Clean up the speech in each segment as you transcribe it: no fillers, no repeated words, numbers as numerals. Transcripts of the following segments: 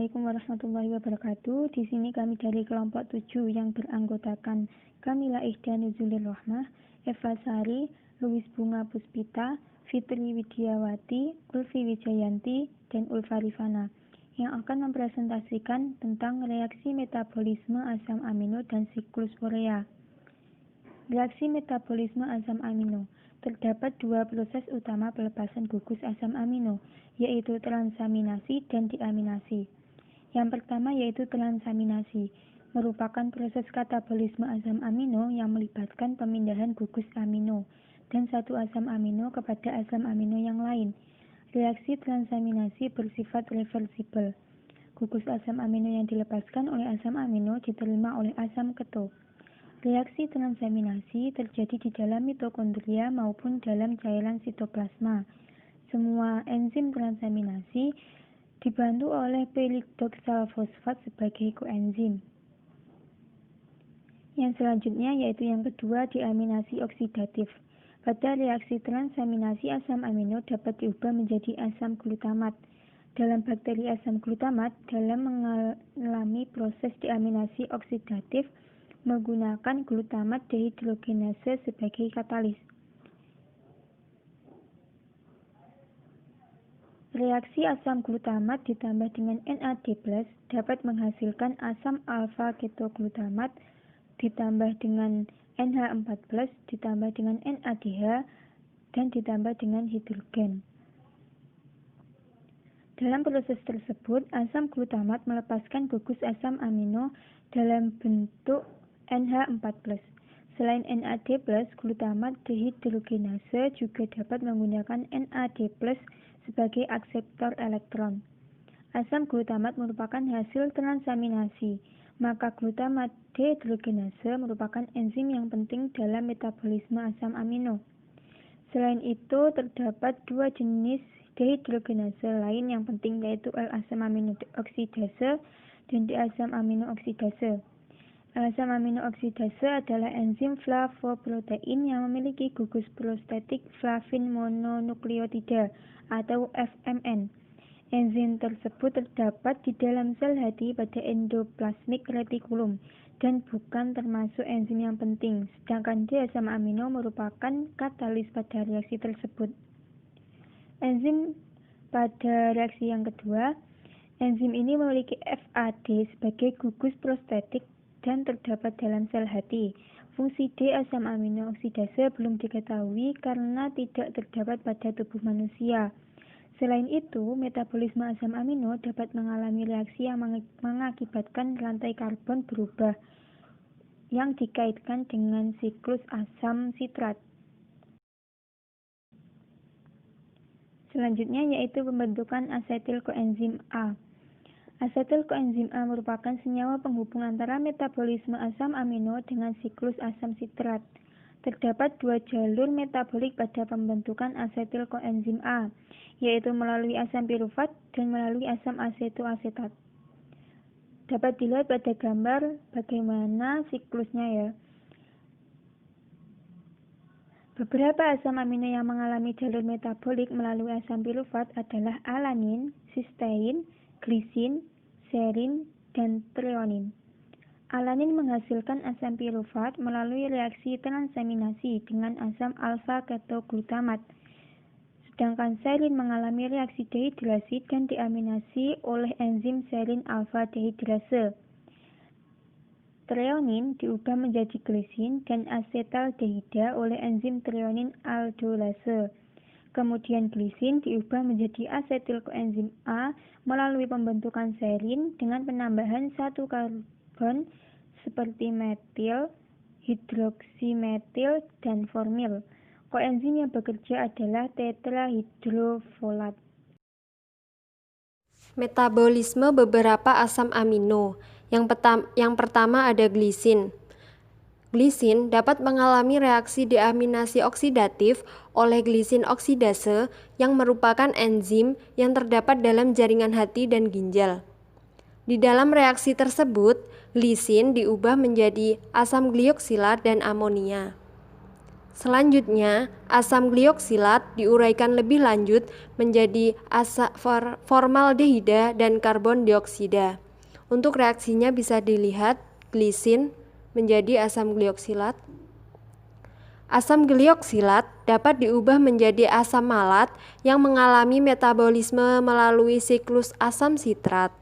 Assalamualaikum warahmatullahi wabarakatuh. Di sini kami dari kelompok 7 yang beranggotakan Kamila Ihda Nuzulil Rohmah, Eva Sari, Luis Bunga Puspita, Fitri Widiawati, Ulfi Wijayanti, dan Ulfa Rifana yang akan mempresentasikan tentang reaksi metabolisme asam amino dan siklus urea. Reaksi metabolisme asam amino. Terdapat dua proses utama pelepasan gugus asam amino, yaitu transaminasi dan deaminasi. Yang pertama yaitu transaminasi, merupakan proses katabolisme asam amino yang melibatkan pemindahan gugus amino dan satu asam amino kepada asam amino yang lain. Reaksi transaminasi bersifat reversibel. Gugus asam amino yang dilepaskan oleh asam amino diterima oleh asam keto. Reaksi transaminasi terjadi di dalam mitokondria maupun dalam cairan sitoplasma. Semua enzim transaminasi dibantu oleh peptidoglycofosfat sebagai koenzim. Yang selanjutnya yaitu yang kedua, deaminasi oksidatif. Pada reaksi transaminasi asam amino dapat diubah menjadi asam glutamat. Dalam bakteri asam glutamat dalam mengalami proses deaminasi oksidatif menggunakan glutamat dehidrogenase sebagai katalis. Reaksi asam glutamat ditambah dengan NAD+ dapat menghasilkan asam alfa ketoglutamat ditambah dengan NH4+ ditambah dengan NADH dan ditambah dengan hidrogen. Dalam proses tersebut, asam glutamat melepaskan gugus asam amino dalam bentuk NH4+. Selain NAD+, glutamat dehidrogenase juga dapat menggunakan NAD+ sebagai akseptor elektron. Asam glutamat merupakan hasil transaminasi, maka glutamat dehidrogenase merupakan enzim yang penting dalam metabolisme asam amino. Selain itu, terdapat dua jenis dehidrogenase lain yang penting, yaitu L-asam amino oksidase dan D-asam amino oksidase. L-asam amino oksidase adalah enzim flavoprotein yang memiliki gugus prostetik flavin mononukleotida atau FMN. Enzim tersebut terdapat di dalam sel hati pada endoplasmik retikulum dan bukan termasuk enzim yang penting, sedangkan D-asam amino merupakan katalis pada reaksi tersebut. Enzim pada reaksi yang kedua, enzim ini memiliki FAD sebagai gugus prostetik dan terdapat dalam sel hati. Fungsi D-asam amino oksidase belum diketahui karena tidak terdapat pada tubuh manusia. Selain itu, metabolisme asam amino dapat mengalami reaksi yang mengakibatkan rantai karbon berubah yang dikaitkan dengan siklus asam sitrat. Selanjutnya yaitu pembentukan asetil koenzim A. Asetil koenzim A merupakan senyawa penghubung antara metabolisme asam amino dengan siklus asam sitrat. Terdapat dua jalur metabolik pada pembentukan asetil koenzim A, yaitu melalui asam pirufat dan melalui asam asetoasetat. Dapat dilihat pada gambar bagaimana siklusnya ya. Beberapa asam amino yang mengalami jalur metabolik melalui asam pirufat adalah alanin, sistein, glisin, serin, dan treonin. Alanin menghasilkan asam pirufat melalui reaksi transaminasi dengan asam alfa-ketoglutamat, sedangkan serin mengalami reaksi dehidrasi dan deaminasi oleh enzim serin alfa-dehidrase. Treonin diubah menjadi glisin dan asetaldehida oleh enzim treonin aldolase. Kemudian glisin diubah menjadi asetil koenzim A melalui pembentukan serin dengan penambahan satu karbon seperti metil, hidroksimetil, dan formil. Koenzim yang bekerja adalah tetrahidrofolat. Metabolisme beberapa asam amino. Yang pertama ada glisin. Glisin dapat mengalami reaksi deaminasi oksidatif oleh glisin oksidase yang merupakan enzim yang terdapat dalam jaringan hati dan ginjal. Di dalam reaksi tersebut, glisin diubah menjadi asam glioksilat dan amonia. Selanjutnya, asam glioksilat diuraikan lebih lanjut menjadi formaldehida dan karbon dioksida. Untuk reaksinya bisa dilihat glisin menjadi asam glioksilat. Asam glioksilat dapat diubah menjadi asam malat yang mengalami metabolisme melalui siklus asam sitrat.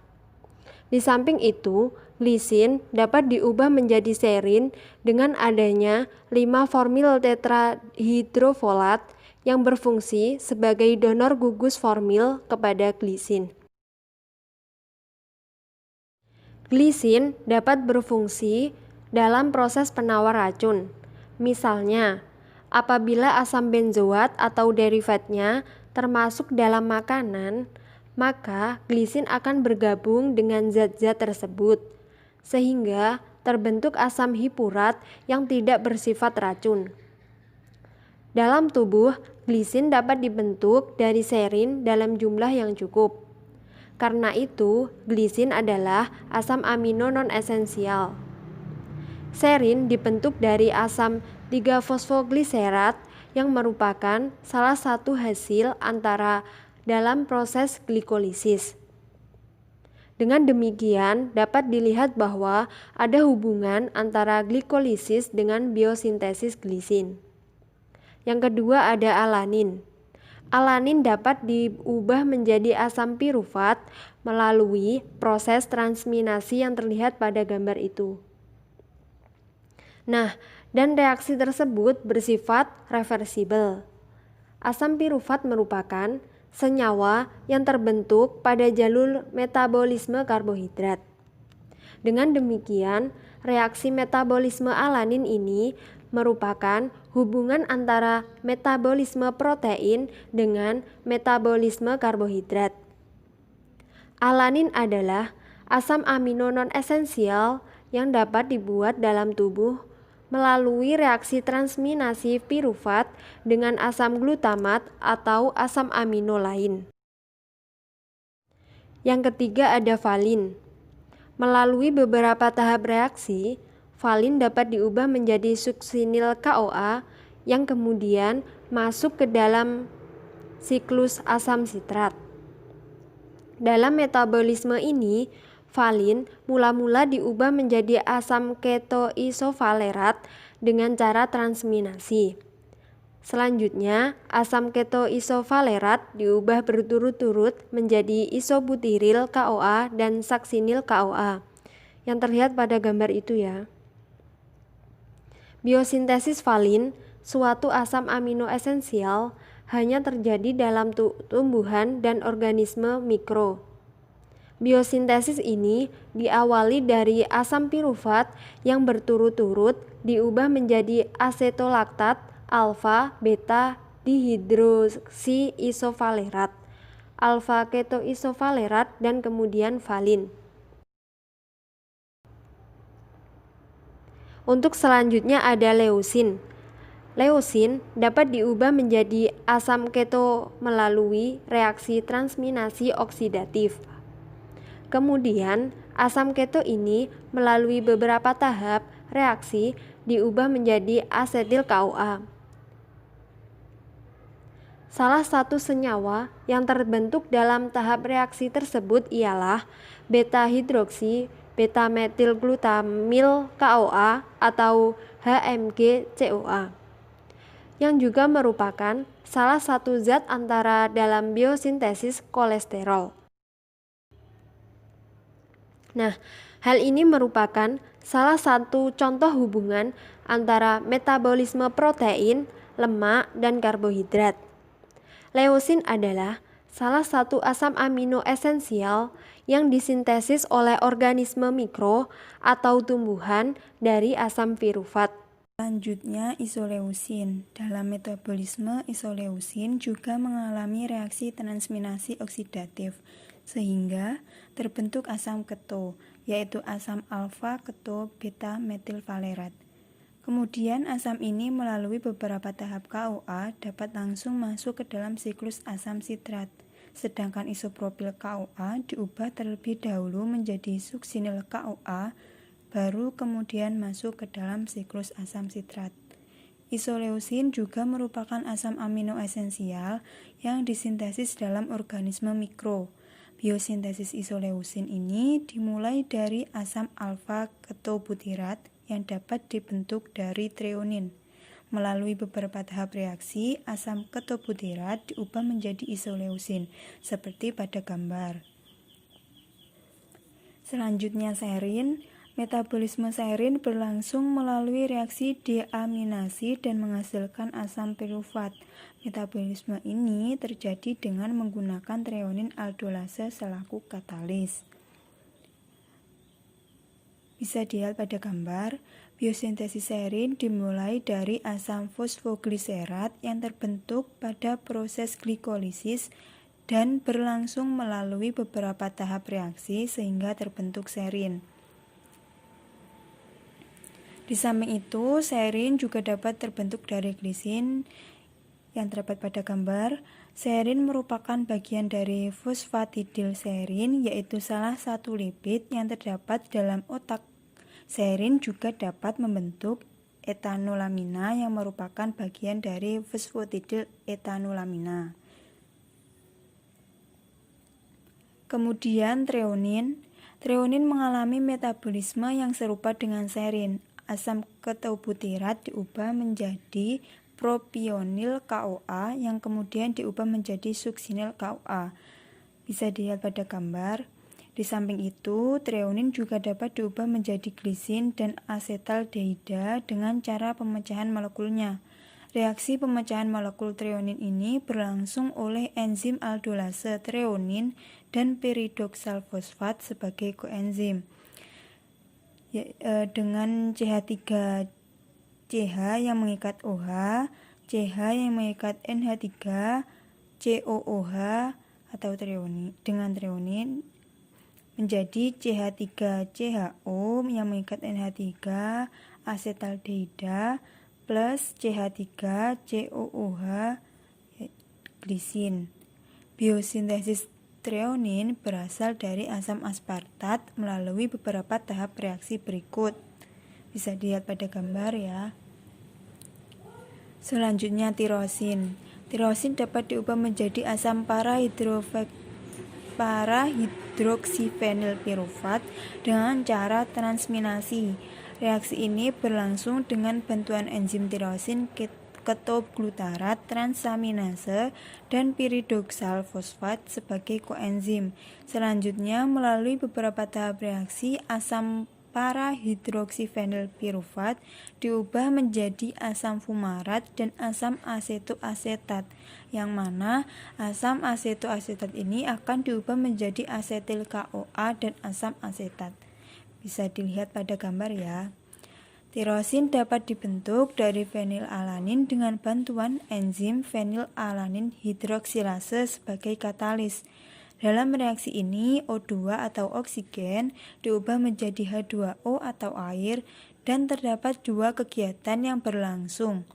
Di samping itu, glisin dapat diubah menjadi serin dengan adanya 5-formil tetrahidrofolat yang berfungsi sebagai donor gugus formil kepada glisin. Glisin dapat berfungsi dalam proses penawar racun. Misalnya, apabila asam benzoat atau derivatnya termasuk dalam makanan, maka glisin akan bergabung dengan zat-zat tersebut, sehingga terbentuk asam hipurat yang tidak bersifat racun. Dalam tubuh, glisin dapat dibentuk dari serin dalam jumlah yang cukup. Karena itu, glisin adalah asam amino non-esensial. Serin dibentuk dari asam 3-fosfogliserat yang merupakan salah satu hasil antara dalam proses glikolisis. Dengan demikian, dapat dilihat bahwa ada hubungan antara glikolisis dengan biosintesis glisin. Yang kedua ada alanin. Alanin dapat diubah menjadi asam pirufat melalui proses transminasi yang terlihat pada gambar itu. Nah, dan reaksi tersebut bersifat reversibel. Asam pirufat merupakan senyawa yang terbentuk pada jalur metabolisme karbohidrat. Dengan demikian, reaksi metabolisme alanin ini merupakan hubungan antara metabolisme protein dengan metabolisme karbohidrat. Alanin adalah asam amino non-esensial yang dapat dibuat dalam tubuh melalui reaksi transminasi pirufat dengan asam glutamat atau asam amino lain. Yang ketiga ada valin. Melalui beberapa tahap reaksi, valin dapat diubah menjadi suksinil KOA yang kemudian masuk ke dalam siklus asam sitrat. Dalam metabolisme ini, valin mula-mula diubah menjadi asam ketoisovalerat dengan cara transminasi. Selanjutnya, asam ketoisovalerat diubah berturut-turut menjadi isobutiril KOA dan saksinil KOA yang terlihat pada gambar itu ya. Biosintesis valin, suatu asam amino esensial, hanya terjadi dalam tumbuhan dan organisme mikro. Biosintesis ini diawali dari asam pirufat yang berturut-turut diubah menjadi asetolaktat, alfa, beta dihidroksiisovalerat, alfa ketoisovalerat dan kemudian valin. Untuk selanjutnya ada leusin. Leusin dapat diubah menjadi asam keto melalui reaksi transminasi oksidatif. Kemudian, asam keto ini melalui beberapa tahap reaksi diubah menjadi asetil KOA. Salah satu senyawa yang terbentuk dalam tahap reaksi tersebut ialah beta-hidroksi beta-metilglutamil KOA atau HMG-CoA, yang juga merupakan salah satu zat antara dalam biosintesis kolesterol. Nah, hal ini merupakan salah satu contoh hubungan antara metabolisme protein, lemak, dan karbohidrat. Leusin adalah salah satu asam amino esensial yang disintesis oleh organisme mikro atau tumbuhan dari asam pirufat. Selanjutnya isoleusin. Dalam metabolisme isoleusin juga mengalami reaksi transminasi oksidatif sehingga terbentuk asam keto, yaitu asam alfa keto beta metilvalerat. Kemudian asam ini melalui beberapa tahap KOA dapat langsung masuk ke dalam siklus asam sitrat, sedangkan isopropil KOA diubah terlebih dahulu menjadi suksinil KOA, baru kemudian masuk ke dalam siklus asam sitrat. Isoleusin juga merupakan asam amino esensial yang disintesis dalam organisme mikro. Biosintesis isoleusin ini dimulai dari asam alfa ketobutirat yang dapat dibentuk dari treonin. Melalui beberapa tahap reaksi, asam ketobutirat diubah menjadi isoleusin, seperti pada gambar. Selanjutnya serin. Metabolisme serin berlangsung melalui reaksi deaminasi dan menghasilkan asam pirufat. Metabolisme ini terjadi dengan menggunakan treonin aldolase selaku katalis. Bisa dilihat pada gambar, biosintesis serin dimulai dari asam fosfogliserat yang terbentuk pada proses glikolisis dan berlangsung melalui beberapa tahap reaksi sehingga terbentuk serin. Di samping itu, serin juga dapat terbentuk dari glisin yang terdapat pada gambar. Serin merupakan bagian dari fosfatidilserin, yaitu salah satu lipid yang terdapat dalam otak. Serin juga dapat membentuk etanolamina yang merupakan bagian dari fosfatidil-etanolamina. Kemudian treonin. Treonin mengalami metabolisme yang serupa dengan serin. Asam ketobutirat diubah menjadi propionil CoA yang kemudian diubah menjadi suksinil CoA. Bisa dilihat pada gambar. Di samping itu, treonin juga dapat diubah menjadi glisin dan asetaldehida dengan cara pemecahan molekulnya. Reaksi pemecahan molekul treonin ini berlangsung oleh enzim aldolase treonin dan piridoksal fosfat sebagai koenzim. Dengan CH3CH yang mengikat OH, CH yang mengikat NH3, COOH atau treonin dengan treonin menjadi CH3CHO yang mengikat NH3 asetaldehida plus CH3COOH glisin. Biosintesis treonin berasal dari asam aspartat melalui beberapa tahap reaksi berikut. Bisa dilihat pada gambar ya. Selanjutnya tirosin. Tirosin dapat diubah menjadi asam parahidroksifenilpirufat dengan cara transminasi. Reaksi ini berlangsung dengan bantuan enzim tirosin ketobglutarat transaminase dan piridoksal fosfat sebagai koenzim. Selanjutnya, melalui beberapa tahap reaksi, asam parahidroksifenilpirufat diubah menjadi asam fumarat dan asam asetoasetat, yang mana asam asetoasetat ini akan diubah menjadi asetil CoA dan asam asetat. Bisa dilihat pada gambar ya. Tirosin dapat dibentuk dari fenilalanin dengan bantuan enzim fenilalanin hidroksilase sebagai katalis. Dalam reaksi ini, O2 atau oksigen diubah menjadi H2O atau air dan terdapat dua kegiatan yang berlangsung,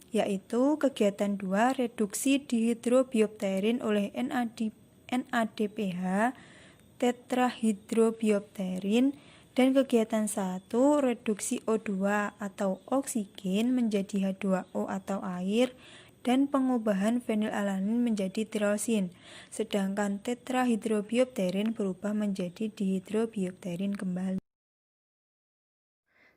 yaitu kegiatan 2 reduksi dihidrobiopterin oleh NADPH tetrahidrobiopterin dan kegiatan 1 reduksi O2 atau oksigen menjadi H2O atau air dan pengubahan fenilalanin menjadi tirosin, sedangkan tetrahidrobiopterin berubah menjadi dihidrobiopterin kembali.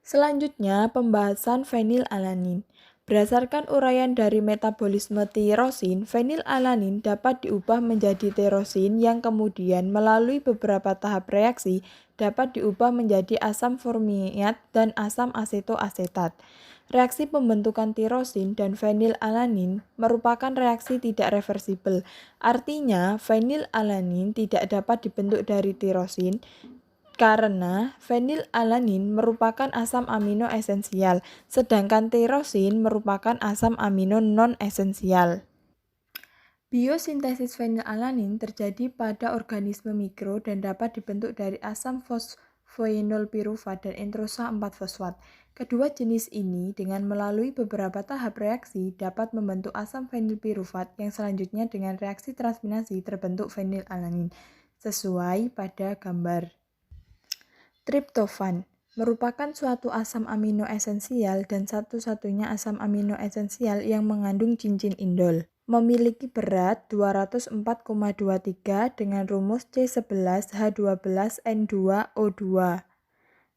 Selanjutnya, pembahasan fenilalanin. Berdasarkan uraian dari metabolisme tirosin, fenilalanin dapat diubah menjadi tirosin yang kemudian melalui beberapa tahap reaksi dapat diubah menjadi asam formiat dan asam asetoasetat. Reaksi pembentukan tirosin dan fenilalanin merupakan reaksi tidak reversibel. Artinya, fenilalanin tidak dapat dibentuk dari tirosin karena fenilalanin merupakan asam amino esensial, sedangkan tirosin merupakan asam amino non-esensial. Biosintesis fenilalanin terjadi pada organisme mikro dan dapat dibentuk dari asam fosfoenolpirufat dan entrosa 4-fosfat. Kedua jenis ini dengan melalui beberapa tahap reaksi dapat membentuk asam fenilpirufat yang selanjutnya dengan reaksi transminasi terbentuk fenilalanin, sesuai pada gambar. Triptofan. merupakan suatu asam amino esensial dan satu-satunya asam amino esensial yang mengandung cincin indol. Memiliki berat 204,23 dengan rumus C11H12N2O2.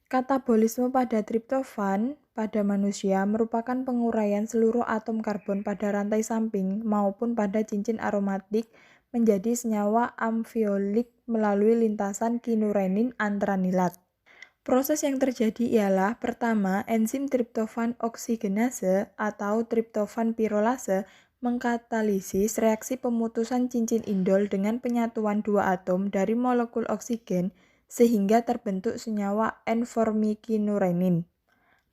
Katabolisme pada triptofan pada manusia merupakan penguraian seluruh atom karbon pada rantai samping maupun pada cincin aromatik menjadi senyawa amfiolik melalui lintasan kinurenin antranilat. Proses yang terjadi ialah pertama, enzim triptofan oksigenase atau triptofan pirolase mengkatalisis reaksi pemutusan cincin indol dengan penyatuan dua atom dari molekul oksigen sehingga terbentuk senyawa N-formylkinurenin.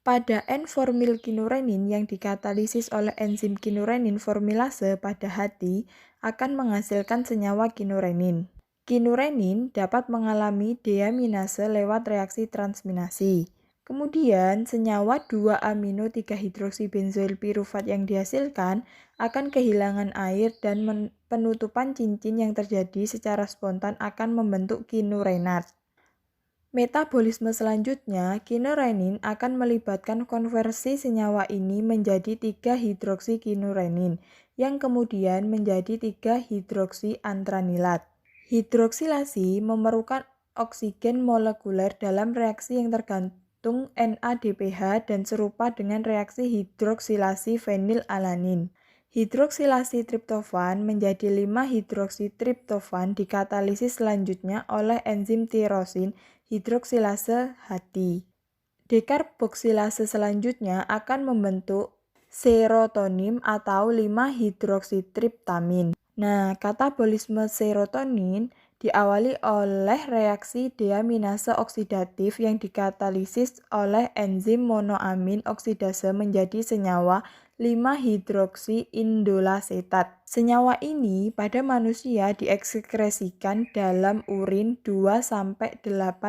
Pada N-formylkinurenin yang dikatalisis oleh enzim kinurenin formilase pada hati akan menghasilkan senyawa kinurenin. Kinurenin dapat mengalami deaminase lewat reaksi transminasi. Kemudian, senyawa 2-amino 3-hidroksibenzoil pirufat yang dihasilkan akan kehilangan air dan penutupan cincin yang terjadi secara spontan akan membentuk kinurenat. Metabolisme selanjutnya, kinurenin akan melibatkan konversi senyawa ini menjadi 3-hidroksikinurenin yang kemudian menjadi 3-hidroksiantranilat. Hidroksilasi memerlukan oksigen molekuler dalam reaksi yang tergantung NADPH dan serupa dengan reaksi hidroksilasi fenilalanin. Hidroksilasi triptofan menjadi 5-hidroksitriptofan dikatalisis selanjutnya oleh enzim tirosin hidroksilase hati. Dekarboksilase selanjutnya akan membentuk serotonin atau 5-hidroksitriptamin. Nah, katabolisme serotonin diawali oleh reaksi deaminase oksidatif yang dikatalisis oleh enzim monoamin oksidase menjadi senyawa 5-hidroksiindolasetat. Senyawa ini pada manusia diekskresikan dalam urin 2-8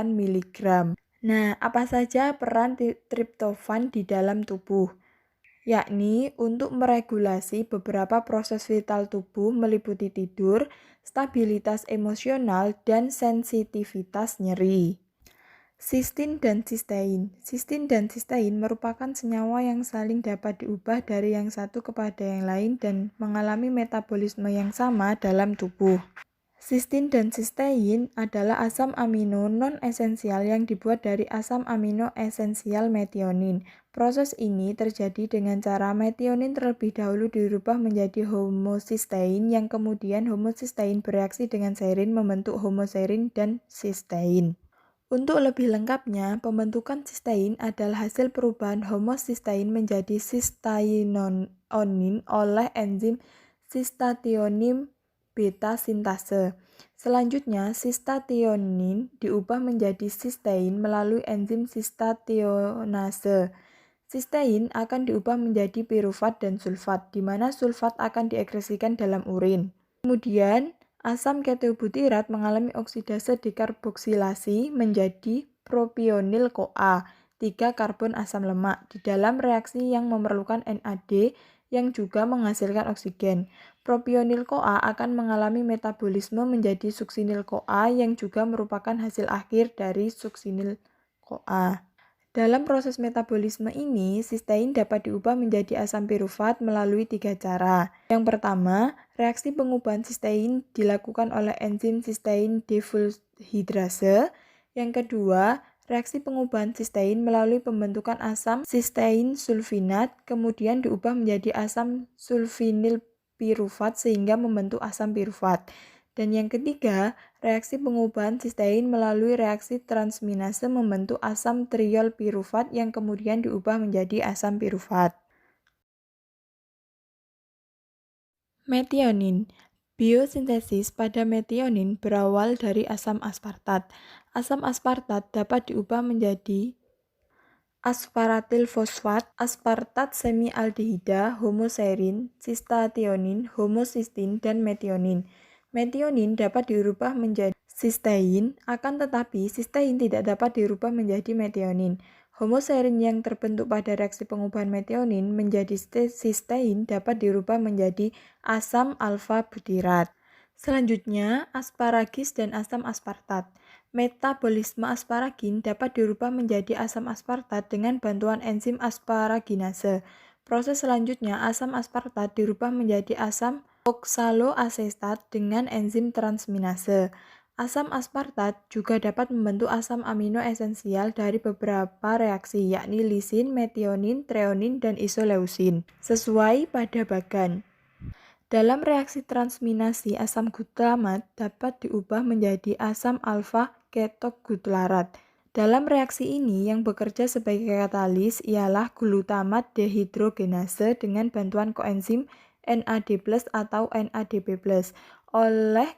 mg. Nah, apa saja peran triptofan di dalam tubuh? Yakni untuk meregulasi beberapa proses vital tubuh meliputi tidur, stabilitas emosional, dan sensitivitas nyeri. Sistin dan sistein. Sistin dan sistein merupakan senyawa yang saling dapat diubah dari yang satu kepada yang lain dan mengalami metabolisme yang sama dalam tubuh. Sistin dan sistein adalah asam amino non-esensial yang dibuat dari asam amino esensial metionin. Proses ini terjadi dengan cara metionin terlebih dahulu dirubah menjadi homosistein yang kemudian homosistein bereaksi dengan serin membentuk homoserin dan sistein. Untuk lebih lengkapnya, pembentukan sistein adalah hasil perubahan homosistein menjadi sistainonin oleh enzim sistationin beta sintase. Selanjutnya, sistationin diubah menjadi sistein melalui enzim sistationase. Sistein akan diubah menjadi pirufat dan sulfat, di mana sulfat akan diekskresikan dalam urin. Kemudian, asam ketobutirat mengalami oksidase dekarboksilasi menjadi propionil-CoA, 3 karbon asam lemak, di dalam reaksi yang memerlukan NAD yang juga menghasilkan oksigen. Propionil-CoA akan mengalami metabolisme menjadi suksinil-CoA yang juga merupakan hasil akhir dari suksinil-CoA. Dalam proses metabolisme ini, sistein dapat diubah menjadi asam pirufat melalui 3 cara. Yang pertama, reaksi pengubahan sistein dilakukan oleh enzim sistein desulfidrase. Yang kedua, reaksi pengubahan sistein melalui pembentukan asam sistein sulfinat, kemudian diubah menjadi asam sulfinil pirufat sehingga membentuk asam pirufat. Dan yang ketiga, reaksi pengubahan sistein melalui reaksi transminase membentuk asam triol pirufat yang kemudian diubah menjadi asam pirufat. Metionin. Biosintesis pada metionin berawal dari asam aspartat. Asam aspartat dapat diubah menjadi asparatil fosfat, aspartat semialdehida, homoserin, sistationin, homosistin, dan metionin. Metionin dapat dirubah menjadi sistein, akan tetapi sistein tidak dapat dirubah menjadi metionin. Homoserin yang terbentuk pada reaksi pengubahan metionin menjadi sistein dapat dirubah menjadi asam alfa butirat. Selanjutnya, asparagis dan asam aspartat. Metabolisme asparagin dapat dirubah menjadi asam aspartat dengan bantuan enzim asparaginase. Proses selanjutnya, asam aspartat dirubah menjadi asam oksaloasetat dengan enzim transminase. Asam aspartat juga dapat membentuk asam amino esensial dari beberapa reaksi, yakni lisin, metionin, treonin, dan isoleusin, sesuai pada bagan. Dalam reaksi transminasi, asam glutamat dapat diubah menjadi asam alfa-ketoglutarat. Dalam reaksi ini, yang bekerja sebagai katalis ialah glutamat dehidrogenase dengan bantuan koenzim NAD+ atau NADP+.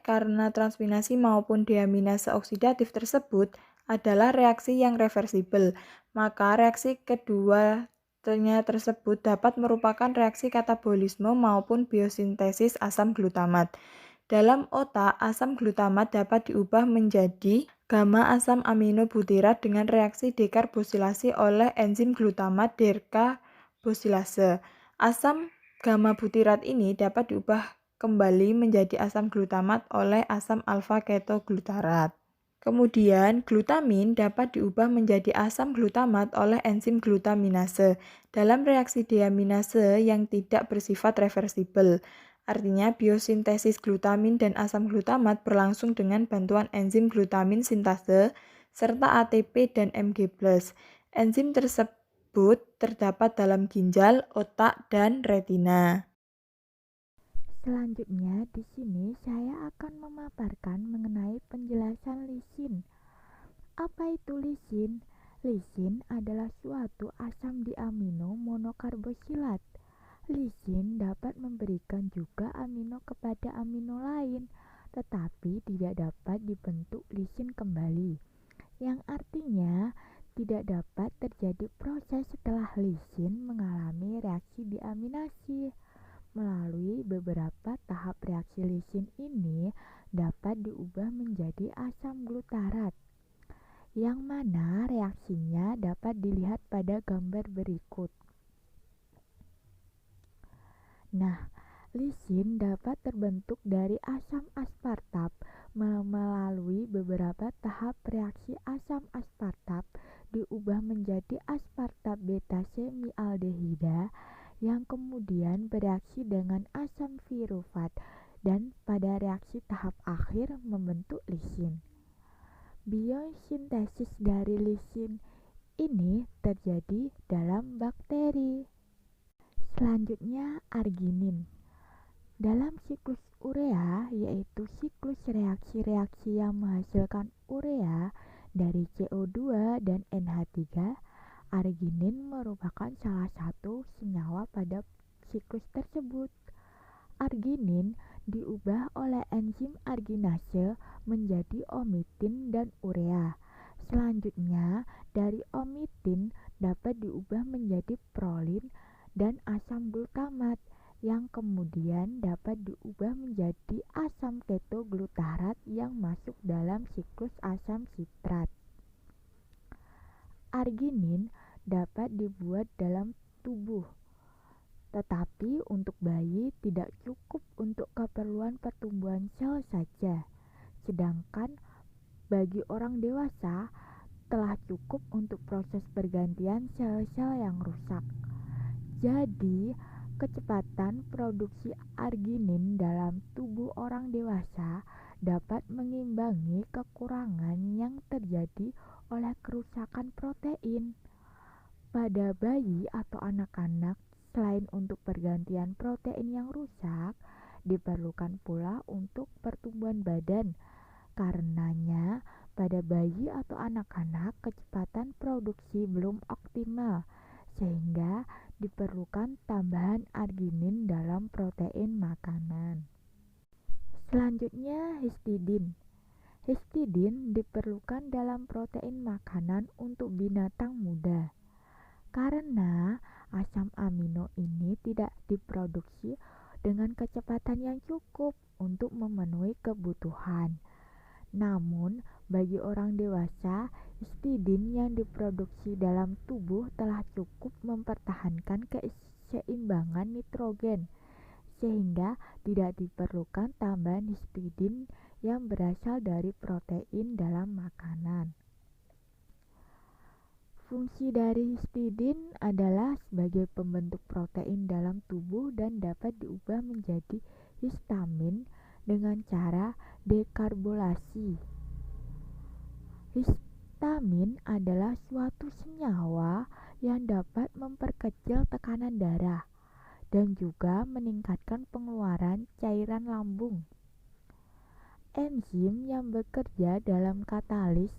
Karena transminasi maupun deaminase oksidatif tersebut adalah reaksi yang reversibel, maka reaksi kedua tersebut dapat merupakan reaksi katabolisme maupun biosintesis asam glutamat. Dalam otak, asam glutamat dapat diubah menjadi gamma asam amino butirat dengan reaksi dekarbosilasi oleh enzim glutamat dekarbosilase. Asam gamma butirat ini dapat diubah kembali menjadi asam glutamat oleh asam alfa-ketoglutarat. Kemudian, glutamin dapat diubah menjadi asam glutamat oleh enzim glutaminase dalam reaksi deaminase yang tidak bersifat reversibel. Artinya, biosintesis glutamin dan asam glutamat berlangsung dengan bantuan enzim glutamin sintase serta ATP dan Mg+. Enzim tersebut terdapat dalam ginjal, otak, dan retina. Selanjutnya, di sini saya akan memaparkan mengenai penjelasan lisin. Apa itu lisin? Lisin adalah suatu asam diamino monokarbosilat. Lisin dapat memberikan juga amino kepada amino lain, tetapi tidak dapat dibentuk lisin kembali, yang artinya tidak dapat terjadi proses setelah lisin mengalami reaksi diaminasi. Melalui beberapa tahap reaksi lisin ini dapat diubah menjadi asam glutarat, yang mana reaksinya dapat dilihat pada gambar berikut. Nah, lisin dapat terbentuk dari asam aspartat melalui beberapa tahap reaksi asam aspartat diubah menjadi aspartat beta semialdehida yang kemudian bereaksi dengan asam pirufat dan pada reaksi tahap akhir membentuk lisin. Biosintesis dari lisin ini terjadi dalam bakteri. Selanjutnya, arginin. Dalam siklus urea, yaitu siklus reaksi-reaksi yang menghasilkan urea dari CO2 dan NH3, arginin merupakan salah satu senyawa pada siklus tersebut. Arginin diubah oleh enzim arginase menjadi omitin dan urea. Selanjutnya, dari omitin dapat diubah menjadi prolin dan asam glutamat, yang kemudian dapat diubah menjadi asam ketoglutarat yang masuk dalam siklus asam sitrat. Arginin dapat dibuat dalam tubuh, tetapi untuk bayi tidak cukup untuk keperluan pertumbuhan sel saja, sedangkan bagi orang dewasa telah cukup untuk proses pergantian sel-sel yang rusak. Jadi, kecepatan produksi arginin dalam tubuh orang dewasa dapat mengimbangi kekurangan yang terjadi oleh kerusakan protein. Pada bayi atau anak-anak, selain untuk pergantian protein yang rusak, diperlukan pula untuk pertumbuhan badan. Karenanya, pada bayi atau anak-anak kecepatan produksi belum optimal, sehingga diperlukan tambahan arginin dalam protein makanan. Selanjutnya, histidin. Histidin diperlukan dalam protein makanan untuk binatang muda. Karena asam amino ini tidak diproduksi dengan kecepatan yang cukup untuk memenuhi kebutuhan. Namun, bagi orang dewasa, histidin yang diproduksi dalam tubuh telah cukup mempertahankan keseimbangan nitrogen, sehingga tidak diperlukan tambahan histidin yang berasal dari protein dalam makanan. Fungsi dari histidin adalah sebagai pembentuk protein dalam tubuh dan dapat diubah menjadi histamin dengan cara dekarbonilasi. Histamin adalah suatu senyawa yang dapat memperkecil tekanan darah dan juga meningkatkan pengeluaran cairan lambung. Enzim yang bekerja dalam katalis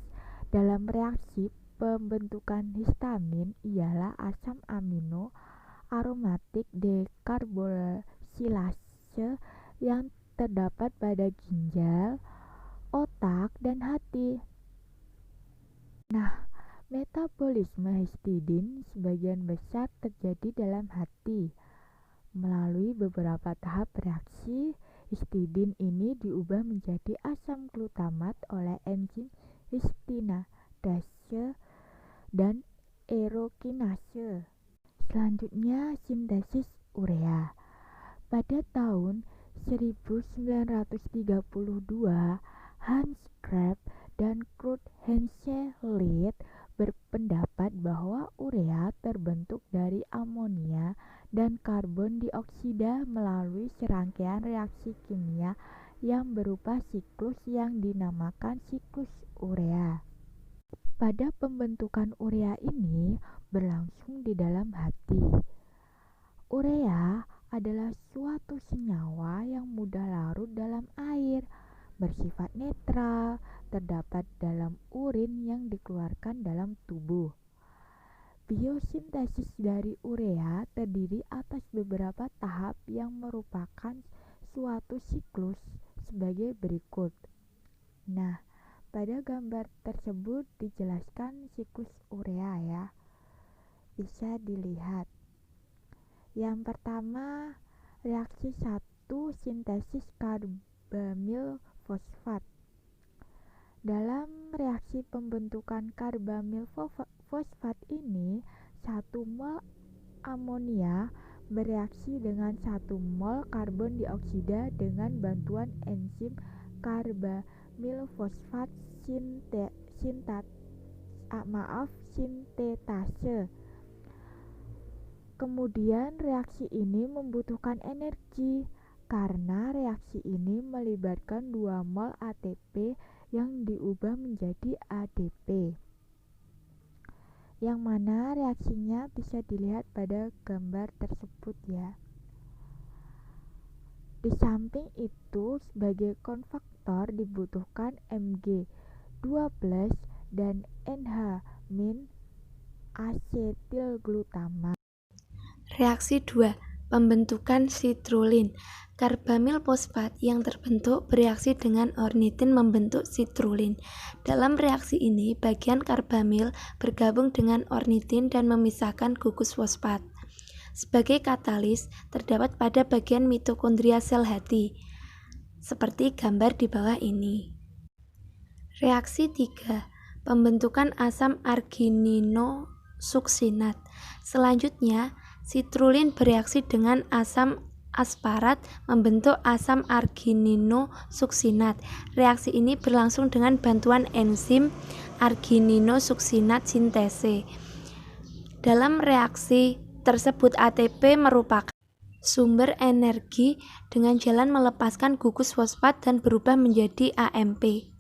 dalam reaksi pembentukan histamin ialah asam amino aromatik dekarbosilase yang terdapat pada ginjal, otak, dan hati. Nah, metabolisme histidin sebagian besar terjadi dalam hati. Melalui beberapa tahap reaksi, histidin ini diubah menjadi asam glutamat oleh enzim histinadase dan urokinase. Selanjutnya, sintesis urea. Pada tahun 1932, Hans Krebs dan Kurt Henselius berpendapat bahwa urea terbentuk dari amonia dan karbon dioksida melalui serangkaian reaksi kimia yang berupa siklus yang dinamakan siklus urea. Pada pembentukan urea ini berlangsung di dalam hati. Urea adalah suatu senyawa yang mudah larut dalam air, bersifat netral, terdapat dalam urin yang dikeluarkan dalam tubuh. Biosintesis dari urea terdiri atas beberapa tahap yang merupakan suatu siklus sebagai berikut. Nah, pada gambar tersebut dijelaskan siklus urea ya. Bisa dilihat. Yang pertama, reaksi 1 sintesis karbamil fosfat. Dalam reaksi pembentukan karbamil fosfat ini, 1 mol amonia bereaksi dengan 1 mol karbon dioksida dengan bantuan enzim karbamil fosfat sintetase. Kemudian reaksi ini membutuhkan energi karena reaksi ini melibatkan 2 mol ATP yang diubah menjadi ADP. Yang mana reaksinya bisa dilihat pada gambar tersebut ya. Di samping itu, sebagai konvektor dibutuhkan Mg2+ dan NH- asetilglutamat. Reaksi 2. Pembentukan sitrulin. Karbamil fosfat yang terbentuk bereaksi dengan ornitin membentuk sitrulin. Dalam reaksi ini, bagian karbamil bergabung dengan ornitin dan memisahkan gugus fosfat. Sebagai katalis, terdapat pada bagian mitokondria sel hati, seperti gambar di bawah ini. Reaksi 3. Pembentukan asam argininosuksinat. Selanjutnya, sitrulin bereaksi dengan asam asparat membentuk asam argininosuksinat. Reaksi ini berlangsung dengan bantuan enzim argininosuksinat sintese. Dalam reaksi tersebut ATP merupakan sumber energi dengan jalan melepaskan gugus fosfat dan berubah menjadi AMP.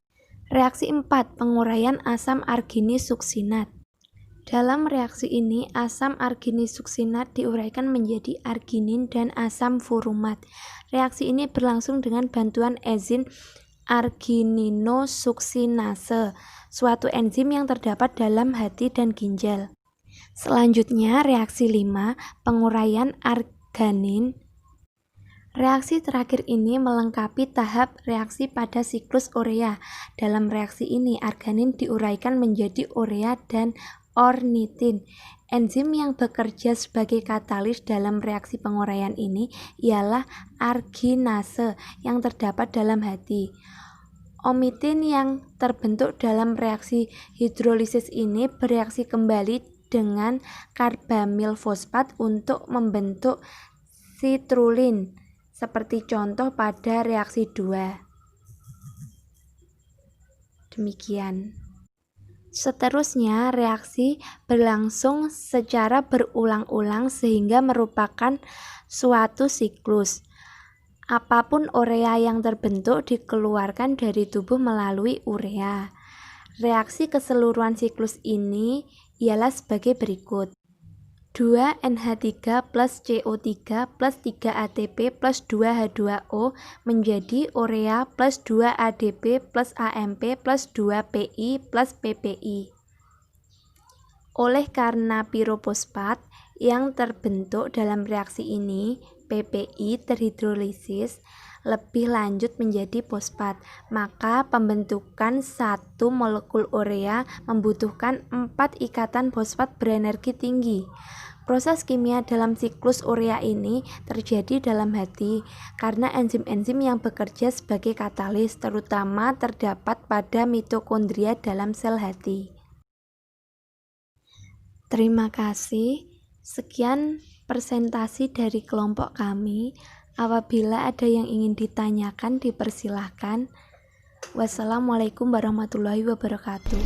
Reaksi 4. Penguraian asam arginisuksinat. Dalam reaksi ini, asam arginisuksinat diuraikan menjadi arginin dan asam furumat. Reaksi ini berlangsung dengan bantuan enzim argininosuksinase, suatu enzim yang terdapat dalam hati dan ginjal. Selanjutnya, reaksi 5, penguraian arganin. Reaksi terakhir ini melengkapi tahap reaksi pada siklus urea. Dalam reaksi ini, arganin diuraikan menjadi urea dan ornitin. Enzim yang bekerja sebagai katalis dalam reaksi penguraian ini ialah arginase yang terdapat dalam hati. Omitin yang terbentuk dalam reaksi hidrolisis ini bereaksi kembali dengan karbamil fosfat untuk membentuk sitrulin, seperti contoh pada reaksi 2. Demikian. Seterusnya, reaksi berlangsung secara berulang-ulang sehingga merupakan suatu siklus. Apapun urea yang terbentuk dikeluarkan dari tubuh melalui urea. Reaksi keseluruhan siklus ini ialah sebagai berikut. 2NH3 plus CO3 plus 3 ATP plus 2 H2O menjadi urea plus 2 ADP plus AMP plus 2 PI plus PPI. Oleh karena pirofosfat yang terbentuk dalam reaksi ini, PPI terhidrolisis lebih lanjut menjadi fosfat, maka pembentukan satu molekul urea membutuhkan 4 ikatan fosfat berenergi tinggi. Proses kimia dalam siklus urea ini terjadi dalam hati karena enzim-enzim yang bekerja sebagai katalis terutama terdapat pada mitokondria dalam sel hati. Terima kasih. Sekian presentasi dari kelompok kami. Apabila ada yang ingin ditanyakan, dipersilahkan. Wassalamualaikum warahmatullahi wabarakatuh.